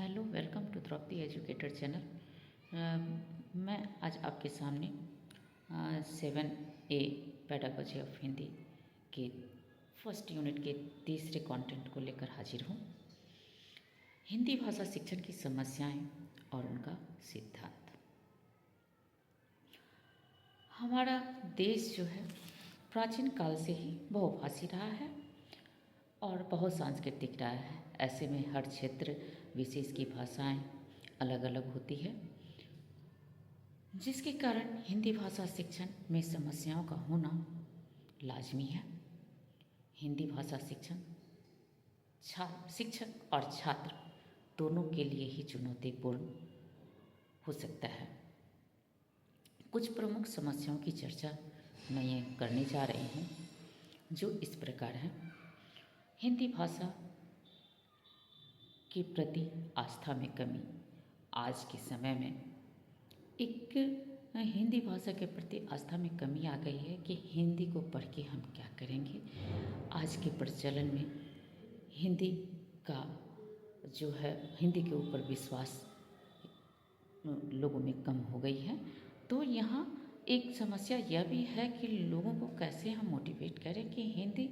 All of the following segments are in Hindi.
Hello, welcome to Draupadi educator channel. मैं आज आपके सामने 7A पेडागोजी ऑफ हिंदी के फर्स्ट यूनिट के तीसरे कंटेंट को लेकर हाजिर हूँ। हिंदी भाषा शिक्षण की समस्याएं और उनका सिद्धांत। हमारा देश जो है प्राचीन काल से ही बहुभाषी रहा है और बहुत सांस्कृतिक रहा है। ऐसे में हर क्षेत्र विशेष की भाषाएं अलग अलग होती है, जिसके कारण हिंदी भाषा शिक्षण में समस्याओं का होना लाजमी है। हिंदी भाषा शिक्षण शिक्षक और छात्र दोनों के लिए ही चुनौतीपूर्ण हो सकता है। कुछ प्रमुख समस्याओं की चर्चा मैं ये करने जा रही हूँ, जो इस प्रकार है। हिंदी भाषा के प्रति आस्था में कमी। आज के समय में एक हिंदी भाषा के प्रति आस्था में कमी आ गई है कि हिंदी को पढ़ के हम क्या करेंगे। आज के प्रचलन में हिंदी का जो है, हिंदी के ऊपर विश्वास लोगों में कम हो गई है। तो यहाँ एक समस्या यह भी है कि लोगों को कैसे हम मोटिवेट करें कि हिंदी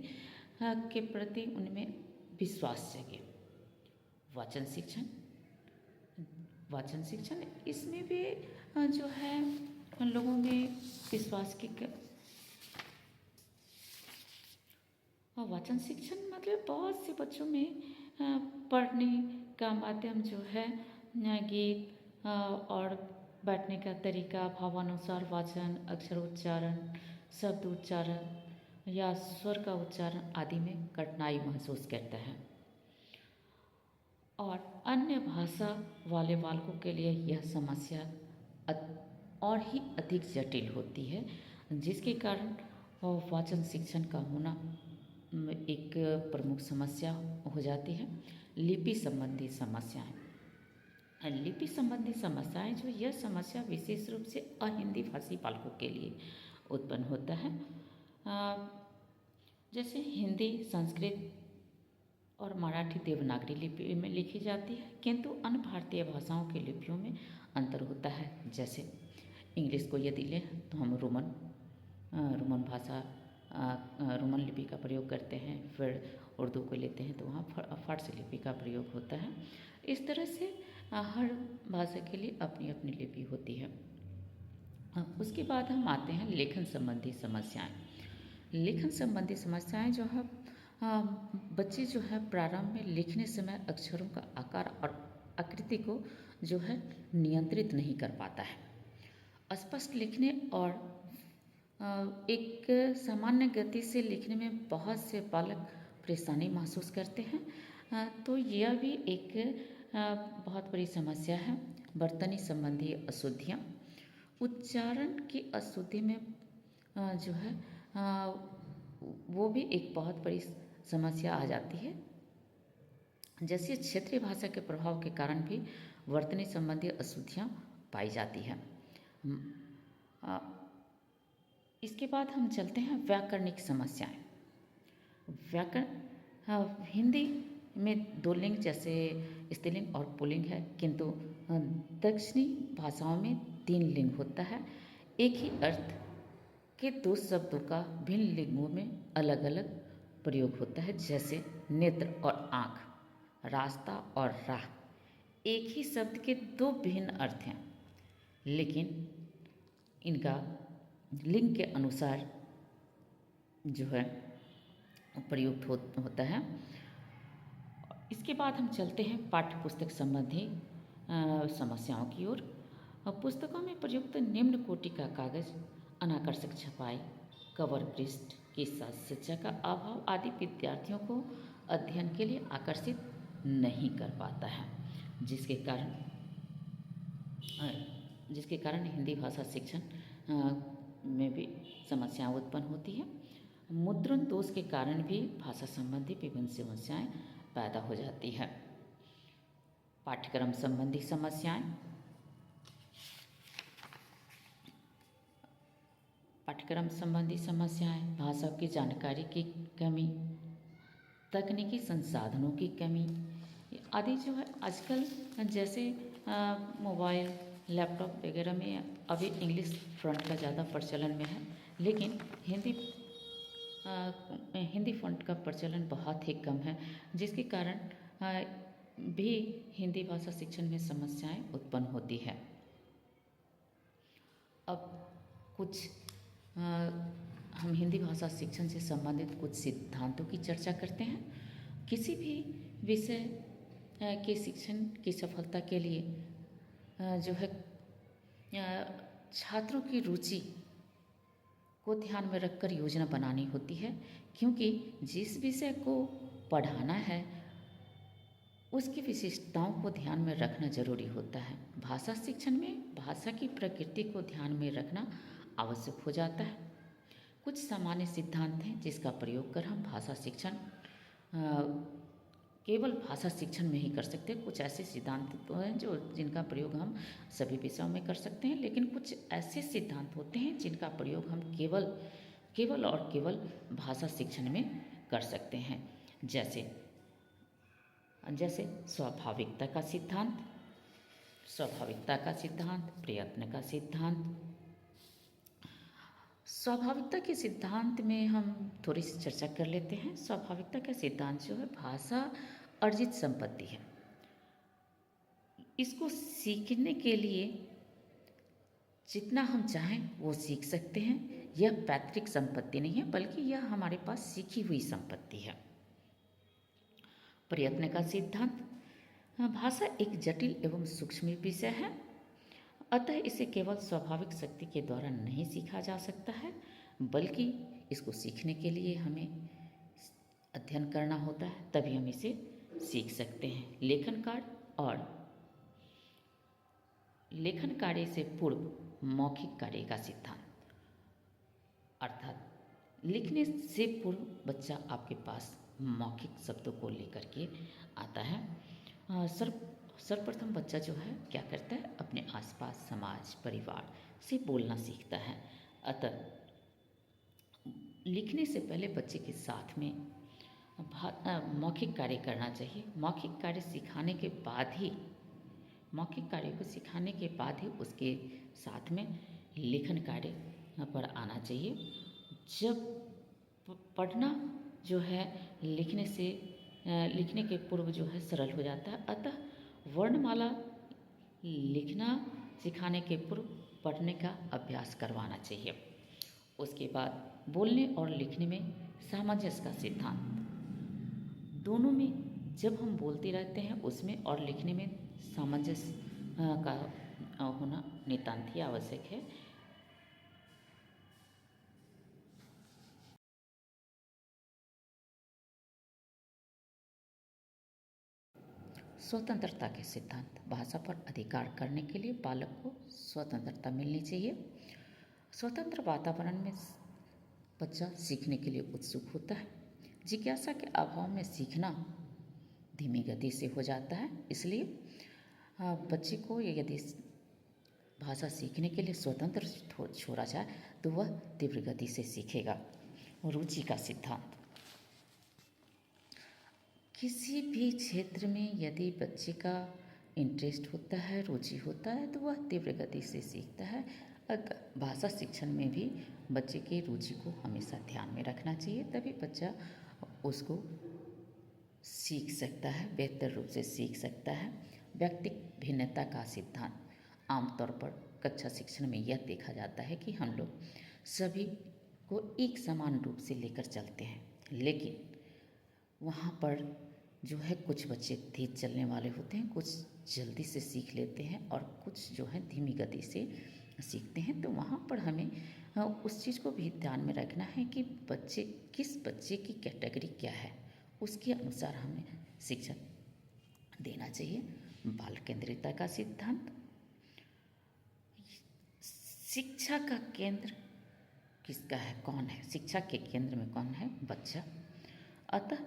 के प्रति उनमें विश्वास जगे। वाचन शिक्षण इसमें भी जो है लोगों में विश्वास की वाचन शिक्षण मतलब बहुत से बच्चों में पढ़ने का माध्यम जो है गीत और बैठने का तरीका, भावानुसार वाचन, अक्षर उच्चारण, शब्द उच्चारण या स्वर का उच्चारण आदि में कठिनाई महसूस करता है। और अन्य भाषा वाले बालकों के लिए यह समस्या और ही अधिक जटिल होती है, जिसके कारण वाचन शिक्षण का होना एक प्रमुख समस्या हो जाती है। लिपि संबंधी समस्याएं जो यह समस्या विशेष रूप से अहिंदी भाषी बालकों के लिए उत्पन्न होता है। जैसे हिंदी, संस्कृत और मराठी देवनागरी लिपि में लिखी जाती है, किंतु अन्य भारतीय भाषाओं की लिपियों में अंतर होता है। जैसे इंग्लिश को यदि लें तो हम रोमन भाषा रोमन लिपि का प्रयोग करते हैं। फिर उर्दू को लेते हैं तो वहाँ फारसी लिपि का प्रयोग होता है। इस तरह से हर भाषा के लिए अपनी अपनी लिपि होती है। उसके बाद हम आते हैं लेखन संबंधी समस्याएं जो है, बच्चे जो है प्रारंभ में लिखने समय अक्षरों का आकार और आकृति को जो है नियंत्रित नहीं कर पाता है। स्पष्ट लिखने और एक सामान्य गति से लिखने में बहुत से बालक परेशानी महसूस करते हैं। तो यह भी एक बहुत बड़ी समस्या है। वर्तनी संबंधी अशुद्धियाँ, उच्चारण की अशुद्धि में जो है वो भी एक बहुत बड़ी समस्या आ जाती है। जैसे क्षेत्रीय भाषा के प्रभाव के कारण भी वर्तनी संबंधी अशुद्धियाँ पाई जाती है। इसके बाद हम चलते हैं व्याकरणिक समस्याएं। हिंदी में दो लिंग जैसे स्त्रीलिंग और पुल्लिंग है, किंतु दक्षिणी भाषाओं में 3 लिंग होता है। एक ही अर्थ के 2 शब्दों का भिन्न लिंगों में अलग अलग प्रयोग होता है। जैसे नेत्र और आँख, रास्ता और राह। एक ही शब्द के 2 भिन्न अर्थ हैं, लेकिन इनका लिंग के अनुसार जो है प्रयुक्त होता है। इसके बाद हम चलते हैं पाठ्य पुस्तक संबंधी समस्याओं की ओर। पुस्तकों में प्रयुक्त निम्न कोटि का कागज, अनाकर्षक छपाई, कवर पृष्ठ के साथ सज्जा का अभाव आदि विद्यार्थियों को अध्ययन के लिए आकर्षित नहीं कर पाता है, जिसके कारण हिंदी भाषा शिक्षण में भी समस्याएं उत्पन्न होती है। मुद्रण दोष के कारण भी भाषा संबंधी विभिन्न समस्याएं पैदा हो जाती है। पाठ्यक्रम संबंधी समस्याएं, भाषा की जानकारी की कमी, तकनीकी संसाधनों की कमी आदि जो है आजकल जैसे मोबाइल लैपटॉप वगैरह में अभी इंग्लिश फ्रंट का ज़्यादा प्रचलन में है, लेकिन हिंदी फ्रंट का प्रचलन बहुत ही कम है, जिसके कारण भी हिंदी भाषा शिक्षण में समस्याएं उत्पन्न होती है। अब कुछ हम हिंदी भाषा शिक्षण से संबंधित कुछ सिद्धांतों की चर्चा करते हैं। किसी भी विषय के शिक्षण की सफलता के लिए जो है छात्रों की रुचि को ध्यान में रखकर योजना बनानी होती है, क्योंकि जिस विषय को पढ़ाना है उसकी विशिष्टताओं को ध्यान में रखना जरूरी होता है। भाषा शिक्षण में भाषा की प्रकृति को ध्यान में रखना आवश्यक हो जाता है। कुछ सामान्य सिद्धांत हैं जिसका प्रयोग कर हम भाषा शिक्षण केवल भाषा शिक्षण में ही कर सकते हैं। कुछ ऐसे सिद्धांत तो हैं जिनका प्रयोग हम सभी विषयों में कर सकते हैं, लेकिन कुछ ऐसे सिद्धांत होते हैं जिनका प्रयोग हम केवल और केवल भाषा शिक्षण में कर सकते हैं। जैसे स्वाभाविकता का सिद्धांत, प्रयत्न का सिद्धांत। स्वाभाविकता के सिद्धांत में हम थोड़ी सी चर्चा कर लेते हैं। स्वाभाविकता का सिद्धांत जो है भाषा अर्जित संपत्ति है। इसको सीखने के लिए जितना हम चाहें वो सीख सकते हैं। यह पैतृक संपत्ति नहीं है, बल्कि यह हमारे पास सीखी हुई संपत्ति है। प्रयत्न का सिद्धांत, भाषा एक जटिल एवं सूक्ष्म विषय है, अतः इसे केवल स्वाभाविक शक्ति के द्वारा नहीं सीखा जा सकता है, बल्कि इसको सीखने के लिए हमें अध्ययन करना होता है, तभी हम इसे सीख सकते हैं। लेखन कार्य से पूर्व मौखिक कार्य का सिद्धांत, अर्थात लिखने से पूर्व बच्चा आपके पास मौखिक शब्दों को लेकर के आता है। सर्वप्रथम बच्चा जो है क्या करता है, अपने आसपास समाज परिवार से बोलना सीखता है। अतः लिखने से पहले बच्चे के साथ में मौखिक कार्य करना चाहिए। मौखिक कार्य को सिखाने के बाद ही उसके साथ में लेखन कार्य पर आना चाहिए। जब पढ़ना जो है लिखने के पूर्व जो है सरल हो जाता है, अतः वर्णमाला लिखना सिखाने के पूर्व पढ़ने का अभ्यास करवाना चाहिए। उसके बाद बोलने और लिखने में सामंजस्य का सिद्धांत, दोनों में जब हम बोलते रहते हैं उसमें और लिखने में सामंजस्य का होना नितांत ही आवश्यक है। स्वतंत्रता के सिद्धांत, भाषा पर अधिकार करने के लिए बालक को स्वतंत्रता मिलनी चाहिए। स्वतंत्र वातावरण में बच्चा सीखने के लिए उत्सुक होता है। जिज्ञासा के अभाव में सीखना धीमी गति से हो जाता है, इसलिए बच्चे को यदि भाषा सीखने के लिए स्वतंत्र छोड़ा जाए तो वह तीव्र गति से सीखेगा। रुचि का सिद्धांत, किसी भी क्षेत्र में यदि बच्चे का इंटरेस्ट होता है, रुचि होता है, तो वह तीव्र गति से सीखता है। भाषा शिक्षण में भी बच्चे की रुचि को हमेशा ध्यान में रखना चाहिए, तभी बच्चा उसको सीख सकता है, बेहतर रूप से सीख सकता है। व्यक्तिगत भिन्नता का सिद्धांत, आमतौर पर कक्षा शिक्षण में यह देखा जाता है कि हम लोग सभी को एक समान रूप से लेकर चलते हैं, लेकिन वहाँ पर जो है कुछ बच्चे तेज चलने वाले होते हैं, कुछ जल्दी से सीख लेते हैं और कुछ जो है धीमी गति से सीखते हैं। तो वहाँ पर हमें उस चीज़ को भी ध्यान में रखना है कि किस बच्चे की कैटेगरी क्या है, उसके अनुसार हमें शिक्षा देना चाहिए। बाल केंद्रितता का सिद्धांत, शिक्षा का केंद्र किसका है, कौन है, शिक्षा के केंद्र में कौन है, बच्चा। अतः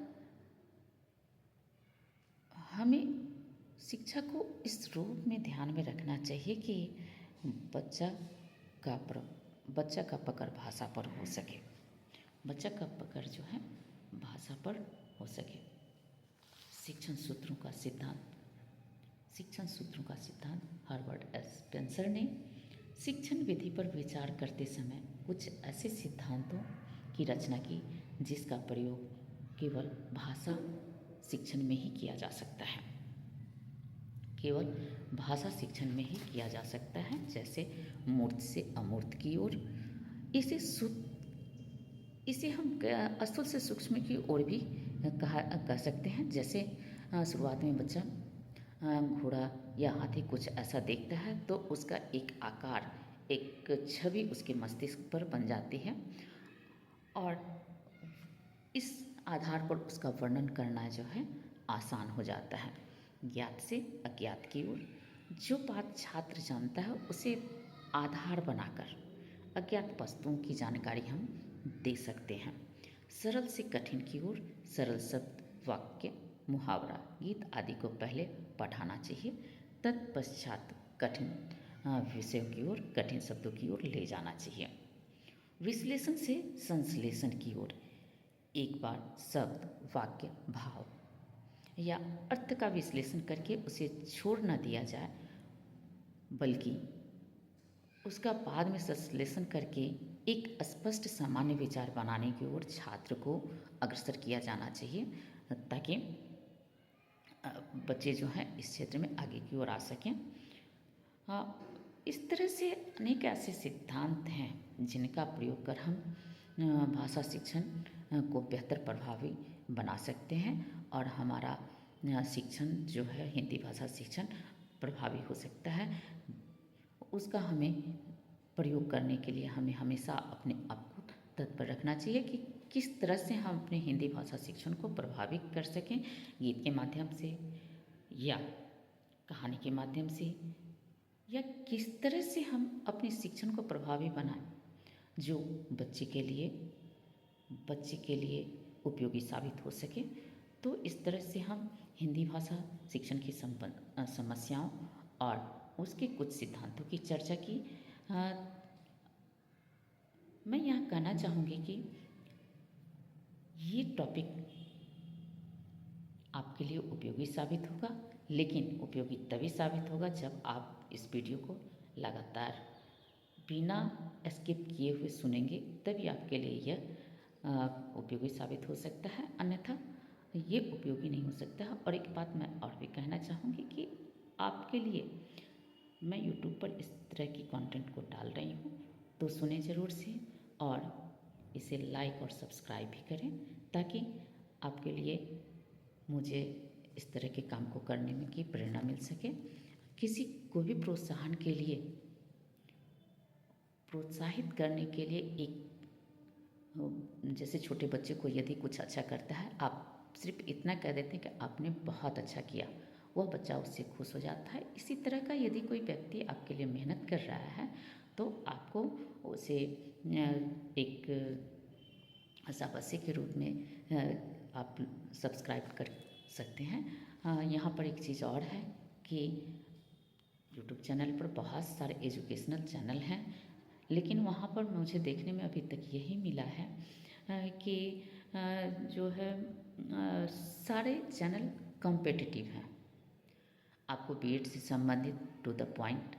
हमें शिक्षा को इस रूप में ध्यान में रखना चाहिए कि बच्चा का पकड़ भाषा पर हो सके, बच्चा का पकड़ जो है भाषा पर हो सके। शिक्षण सूत्रों का सिद्धांत। शिक्षण सूत्रों का सिद्धांत हार्वर्ड एस स्पेंसर ने शिक्षण विधि पर विचार करते समय कुछ ऐसे सिद्धांतों की रचना की जिसका प्रयोग केवल भाषा शिक्षण में ही किया जा सकता है। केवल भाषा शिक्षण में ही किया जा सकता है, जैसे मूर्त से अमूर्त की ओर। इसे हम स्थूल से सूक्ष्म की ओर भी कह सकते हैं। जैसे शुरुआत में बच्चा घोड़ा या हाथी कुछ ऐसा देखता है तो उसका एक आकार, एक छवि उसके मस्तिष्क पर बन जाती है और इस आधार पर उसका वर्णन करना जो है आसान हो जाता है। ज्ञात से अज्ञात की ओर जो बात छात्र जानता है उसे आधार बनाकर अज्ञात वस्तुओं की जानकारी हम दे सकते हैं। सरल से कठिन की ओर सरल शब्द, वाक्य, मुहावरा, गीत आदि को पहले पढ़ाना चाहिए, तत्पश्चात कठिन विषयों की ओर, कठिन शब्दों की ओर ले जाना चाहिए। विश्लेषण से संश्लेषण की ओर एक बार शब्द, वाक्य, भाव या अर्थ का विश्लेषण करके उसे छोड़ न दिया जाए, बल्कि उसका बाद में संश्लेषण करके एक स्पष्ट सामान्य विचार बनाने की ओर छात्र को अग्रसर किया जाना चाहिए, ताकि बच्चे जो हैं इस क्षेत्र में आगे की ओर आ सकें। इस तरह से अनेक ऐसे सिद्धांत हैं जिनका प्रयोग कर हम भाषा शिक्षण को बेहतर प्रभावी बना सकते हैं और हमारा शिक्षण जो है हिंदी भाषा शिक्षण प्रभावी हो सकता है। उसका हमें प्रयोग करने के लिए हमें हमेशा अपने आप को तत्पर रखना चाहिए कि किस तरह से हम अपने हिंदी भाषा शिक्षण को प्रभावित कर सकें, गीत के माध्यम से या कहानी के माध्यम से, या किस तरह से हम अपने शिक्षण को प्रभावी बनाएं जो बच्चे के लिए उपयोगी साबित हो सके। तो इस तरह से हम हिंदी भाषा शिक्षण की समस्याओं और उसके कुछ सिद्धांतों की चर्चा की। मैं यहाँ कहना चाहूँगी कि ये टॉपिक आपके लिए उपयोगी साबित होगा, लेकिन उपयोगी तभी साबित होगा जब आप इस वीडियो को लगातार बिना स्किप किए हुए सुनेंगे, तभी आपके लिए यह उपयोगी साबित हो सकता है, अन्यथा ये उपयोगी नहीं हो सकता है। और एक बात मैं और भी कहना चाहूँगी कि आपके लिए मैं YouTube पर इस तरह की कंटेंट को डाल रही हूँ, तो सुने ज़रूर से और इसे लाइक और सब्सक्राइब भी करें, ताकि आपके लिए मुझे इस तरह के काम को करने में की प्रेरणा मिल सके। किसी को भी प्रोत्साहित करने के लिए एक, जैसे छोटे बच्चे को यदि कुछ अच्छा करता है, आप सिर्फ इतना कह देते हैं कि आपने बहुत अच्छा किया, वह बच्चा उससे खुश हो जाता है। इसी तरह का यदि कोई व्यक्ति आपके लिए मेहनत कर रहा है तो आपको उसे एक शाबाशी के रूप में आप सब्सक्राइब कर सकते हैं। यहाँ पर एक चीज़ और है कि यूट्यूब चैनल पर बहुत सारे एजुकेशनल चैनल हैं, लेकिन वहाँ पर मुझे देखने में अभी तक यही मिला है कि जो है सारे चैनल कॉम्पिटिटिव हैं। आपको बीएड से संबंधित टू द पॉइंट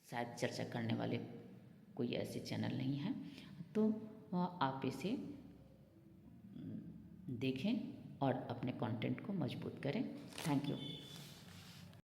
शायद चर्चा करने वाले कोई ऐसे चैनल नहीं हैं, तो आप इसे देखें और अपने कंटेंट को मजबूत करें। Thank you.